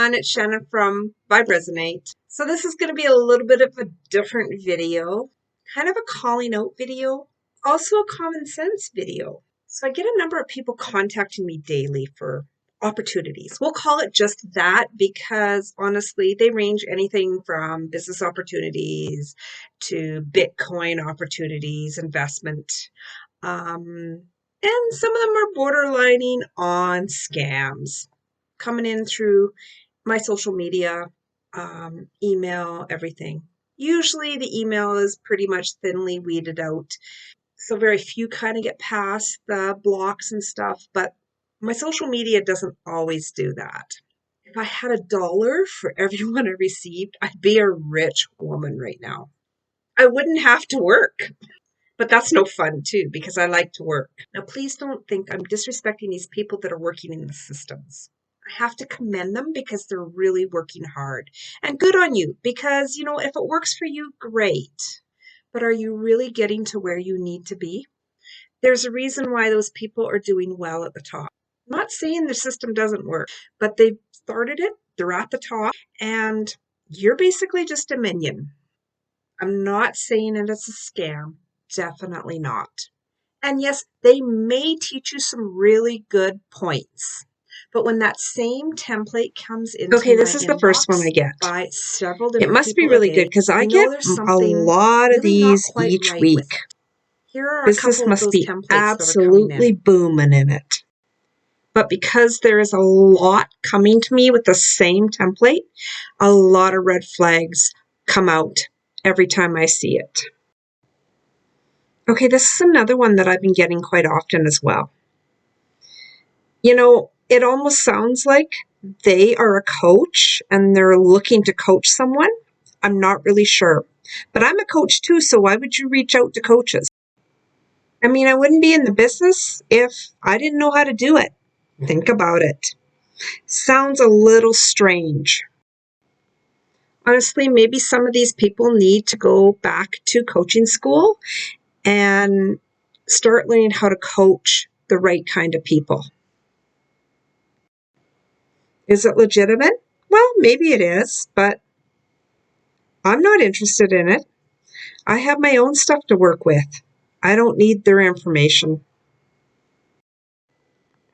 everyone, it's Shannon from Vibresonate. So this is going to be a little bit of a different video, kind of a calling out video, also a common sense video. So I get a number of people contacting me daily for opportunities. We'll call it just that because honestly, they range anything from business opportunities to Bitcoin opportunities, investment. And some of them are borderlining on scams coming in through my social media, email, everything. Usually the email is pretty much thinly weeded out. So very few kind of get past the blocks and stuff, but my social media doesn't always do that. If I had $1 for everyone I received, I'd be a rich woman right now. I wouldn't have to work. But that's no fun too, because I like to work. Now, please don't think I'm disrespecting these people that are working in the systems. I have to commend them because they're really working hard. And good on you, because, if it works for you, great. But are you really getting to where you need to be? There's a reason why those people are doing well at the top. I'm not saying the system doesn't work, but they've started it, they're at the top, and you're basically just a minion. I'm not saying it is a scam. Definitely not. And yes, they may teach you some really good points. But when that same template comes into Okay, this my is the first one I get. by several It different must be people really a day, good because I I know get there's a something lot of really not these quite each right with week. it. Here are a Business couple of must those be templates that are coming absolutely in. booming in it. But because there is a lot coming to me with the same template, a lot of red flags come out every time I see it. Okay, this is another one that I've been getting quite often as well. It almost sounds like they are a coach and they're looking to coach someone. I'm not really sure. But I'm a coach too, so why would you reach out to coaches? I mean, I wouldn't be in the business if I didn't know how to do it. Think about it. Sounds a little strange. Honestly, maybe some of these people need to go back to coaching school and start learning how to coach the right kind of people. Is it legitimate? Well, maybe it is, but I'm not interested in it. I have my own stuff to work with. I don't need their information.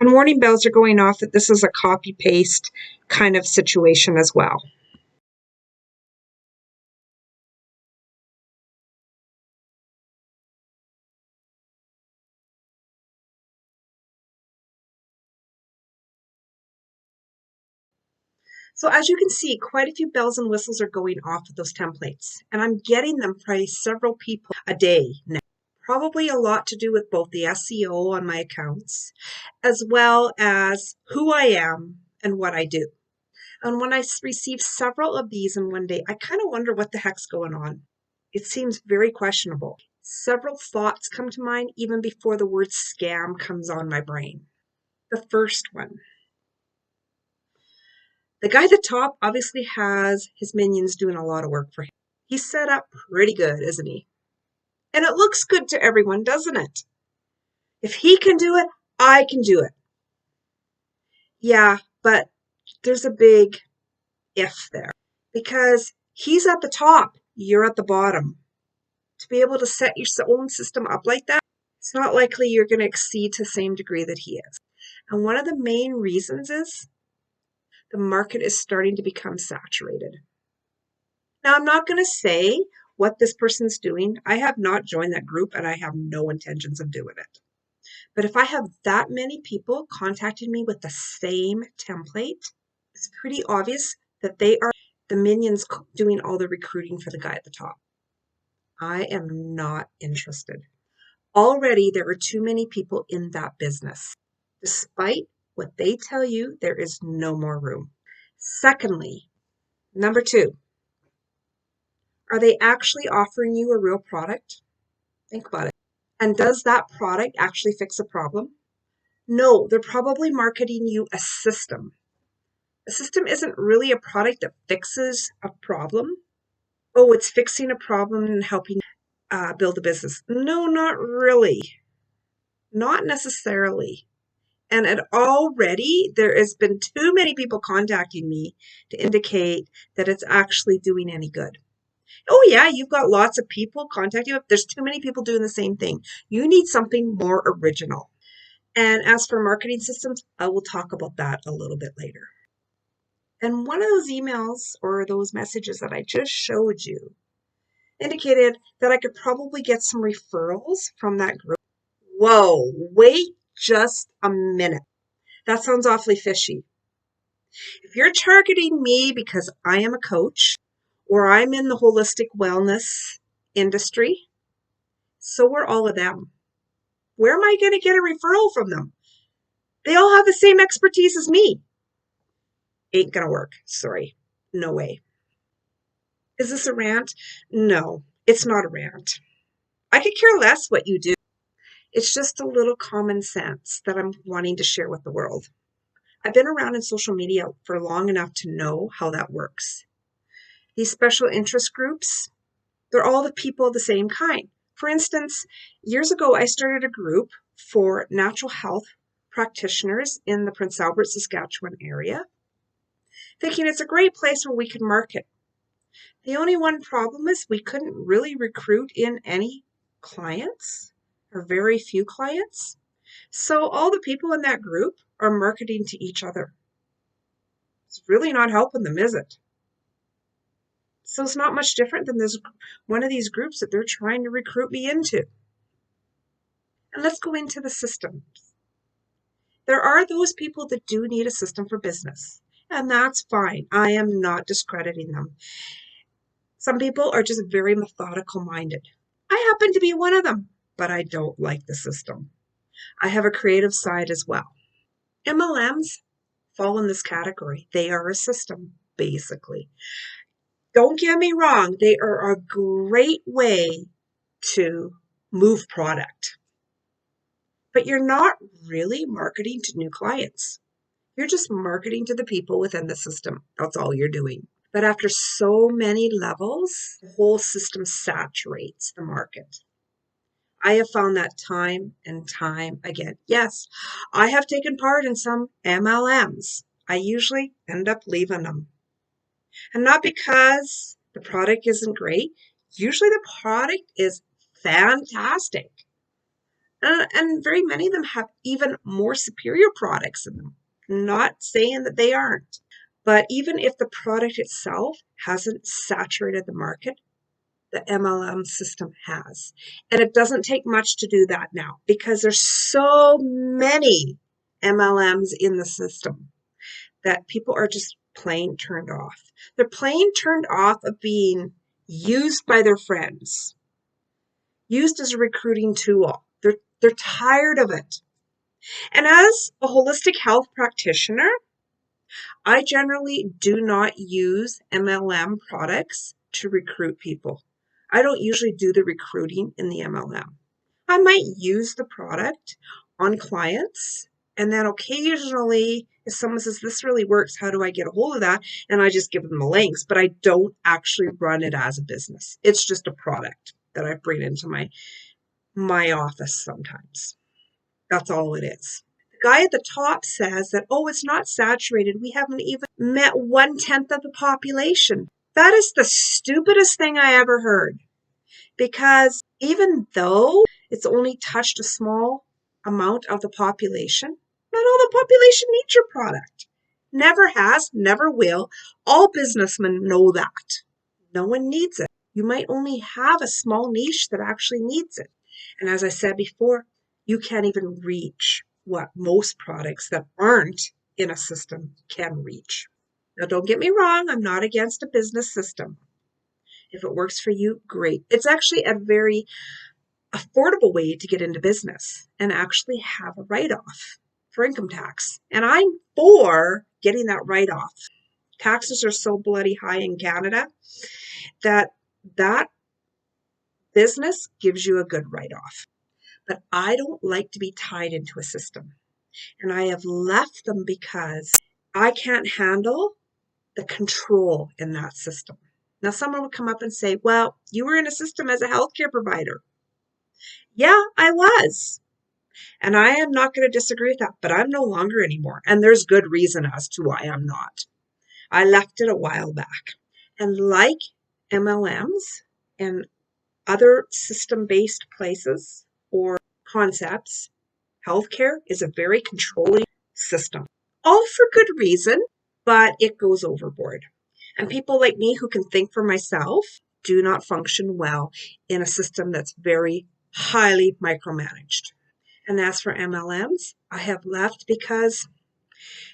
And warning bells are going off that this is a copy-paste kind of situation as well. So as you can see, quite a few bells and whistles are going off with those templates. And I'm getting them from several people a day now. Probably a lot to do with both the SEO on my accounts, as well as who I am and what I do. And when I receive several of these in one day, I kind of wonder what the heck's going on. It seems very questionable. Several thoughts come to mind even before the word scam comes on my brain. The first one. The guy at the top obviously has his minions doing a lot of work for him. He's set up pretty good, isn't he? And it looks good to everyone, doesn't it? If he can do it, I can do it. Yeah, but there's a big if there. Because he's at the top, you're at the bottom. To be able to set your own system up like that, it's not likely you're going to exceed to the same degree that he is. And one of the main reasons is the market is starting to become saturated. Now, I'm not going to say what this person's doing. I have not joined that group and I have no intentions of doing it. But if I have that many people contacting me with the same template, it's pretty obvious that they are the minions doing all the recruiting for the guy at the top. I am not interested. Already, there are too many people in that business. Despite what they tell you, there is no more room. Secondly, number 2, are they actually offering you a real product? Think about it. And does that product actually fix a problem? No, they're probably marketing you a system. A system isn't really a product that fixes a problem. Oh, it's fixing a problem and helping build a business. No, not really. Not necessarily. And already there has been too many people contacting me to indicate that it's actually doing any good. Oh yeah, you've got lots of people contacting you. There's too many people doing the same thing. You need something more original. And as for marketing systems, I will talk about that a little bit later. And one of those emails or those messages that I just showed you indicated that I could probably get some referrals from that group. Whoa, wait just a minute. That sounds awfully fishy. If you're targeting me because I am a coach or I'm in the holistic wellness industry, so are all of them. Where am I going to get a referral from them? They all have the same expertise as me. Ain't going to work. Sorry. No way. Is this a rant? No, it's not a rant. I could care less what you do. It's just a little common sense that I'm wanting to share with the world. I've been around in social media for long enough to know how that works. These special interest groups, they're all the people of the same kind. For instance, years ago, I started a group for natural health practitioners in the Prince Albert, Saskatchewan area, thinking it's a great place where we can market. The only one problem is we couldn't really recruit in any clients or very few clients. So all the people in that group are marketing to each other. It's really not helping them, is it? So it's not much different than this one of these groups that they're trying to recruit me into. And let's go into the systems. There are those people that do need a system for business, and that's fine. I am not discrediting them. Some people are just very methodical minded. I happen to be one of them, but I don't like the system. I have a creative side as well. MLMs fall in this category. They are a system, basically. Don't get me wrong, they are a great way to move product. But you're not really marketing to new clients. You're just marketing to the people within the system. That's all you're doing. But after so many levels, the whole system saturates the market. I have found that time and time again. Yes, I have taken part in some MLMs. I usually end up leaving them. And not because the product isn't great. Usually the product is fantastic. And very many of them have even more superior products in them. Not saying that they aren't. But even if the product itself hasn't saturated the market, the MLM system has. And it doesn't take much to do that now because there's so many MLMs in the system that people are just plain turned off. They're plain turned off of being used by their friends, used as a recruiting tool. They're tired of it. And as a holistic health practitioner, I generally do not use MLM products to recruit people. I don't usually do the recruiting in the MLM. I might use the product on clients, and then occasionally, if someone says, this really works, how do I get a hold of that? And I just give them the links, but I don't actually run it as a business. It's just a product that I bring into my office sometimes. That's all it is. The guy at the top says that, oh, it's not saturated. We haven't even met 1/10 of the population. That is the stupidest thing I ever heard. Because even though it's only touched a small amount of the population, not all the population needs your product. Never has, never will. All businessmen know that. No one needs it. You might only have a small niche that actually needs it. And as I said before, you can't even reach what most products that aren't in a system can reach. Now, don't get me wrong, I'm not against a business system. If it works for you, great. It's actually a very affordable way to get into business and actually have a write-off for income tax. And I'm for getting that write-off. Taxes are so bloody high in Canada that business gives you a good write-off. But I don't like to be tied into a system. And I have left them because I can't handle the control in that system. Now, someone would come up and say, well, you were in a system as a healthcare provider. Yeah, I was. And I am not going to disagree with that, but I'm no longer anymore. And there's good reason as to why I'm not. I left it a while back. And like MLMs and other system-based places or concepts, healthcare is a very controlling system. All for good reason, but it goes overboard. And people like me who can think for myself do not function well in a system that's very highly micromanaged. And as for MLMs, I have left because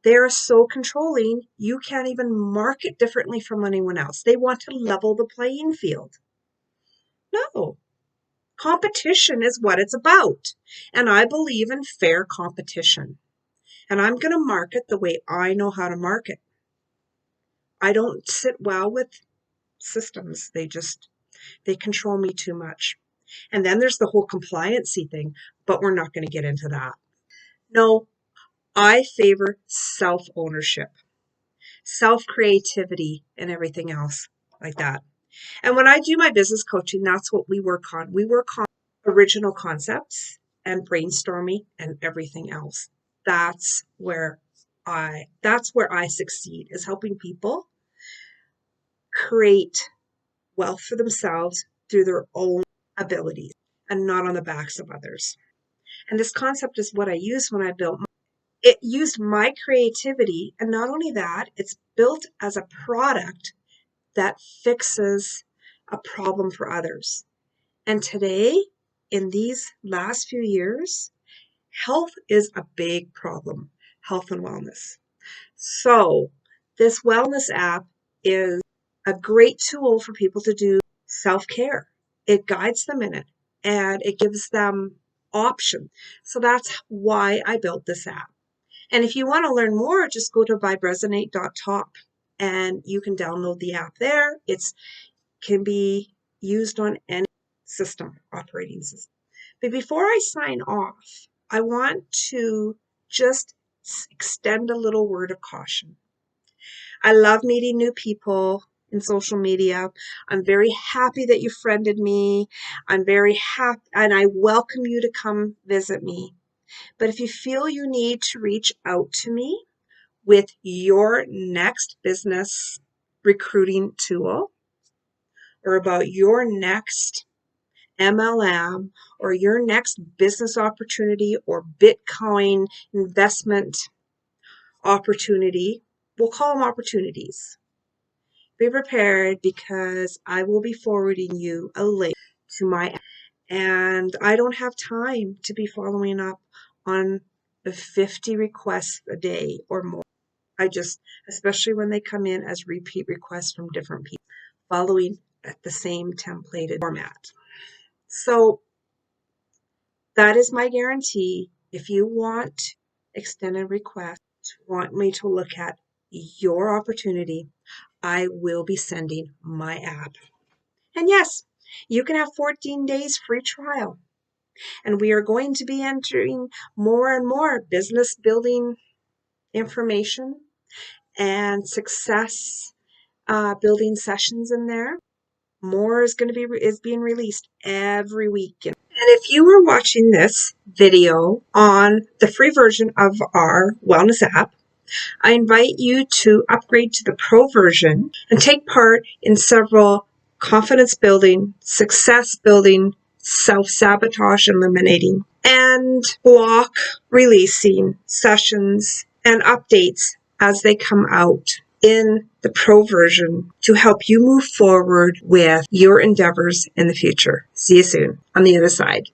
they are so controlling, you can't even market differently from anyone else. They want to level the playing field. No, competition is what it's about. And I believe in fair competition. And I'm going to market the way I know how to market. I don't sit well with systems. They control me too much. And then there's the whole compliancy thing, but we're not going to get into that. No, I favor self-ownership, self-creativity, and everything else like that. And when I do my business coaching, that's what we work on. We work on original concepts and brainstorming and everything else. That's where I succeed, is helping people create wealth for themselves through their own abilities and not on the backs of others. And this concept is what I used when I built. It used my creativity, and not only that, it's built as a product that fixes a problem for others. And today, in these last few years, health is a big problem, health and wellness. So this wellness app is a great tool for people to do self-care. It guides them in it and it gives them options. So that's why I built this app. And if you want to learn more, just go to vibresonate.top and you can download the app there. It can be used on any operating system. But before I sign off, I want to just extend a little word of caution. I love meeting new people in social media. I'm very happy that you friended me. I'm very happy and I welcome you to come visit me. But if you feel you need to reach out to me with your next business recruiting tool or about your next MLM or your next business opportunity or Bitcoin investment opportunity, we'll call them opportunities. Be prepared because I will be forwarding you a link to my app. And I don't have time to be following up on 50 requests a day or more. Especially when they come in as repeat requests from different people, following at the same templated format. So that is my guarantee. If you want extended request, want me to look at your opportunity, I will be sending my app. And yes, you can have 14 days free trial. And we are going to be entering more and more business building information and success building sessions in there. More is going to be being released every week. And if you are watching this video on the free version of our wellness app, I invite you to upgrade to the pro version and take part in several confidence building, success building, self-sabotage eliminating, and block releasing sessions and updates as they come out in the pro version to help you move forward with your endeavors in the future. See you soon on the other side.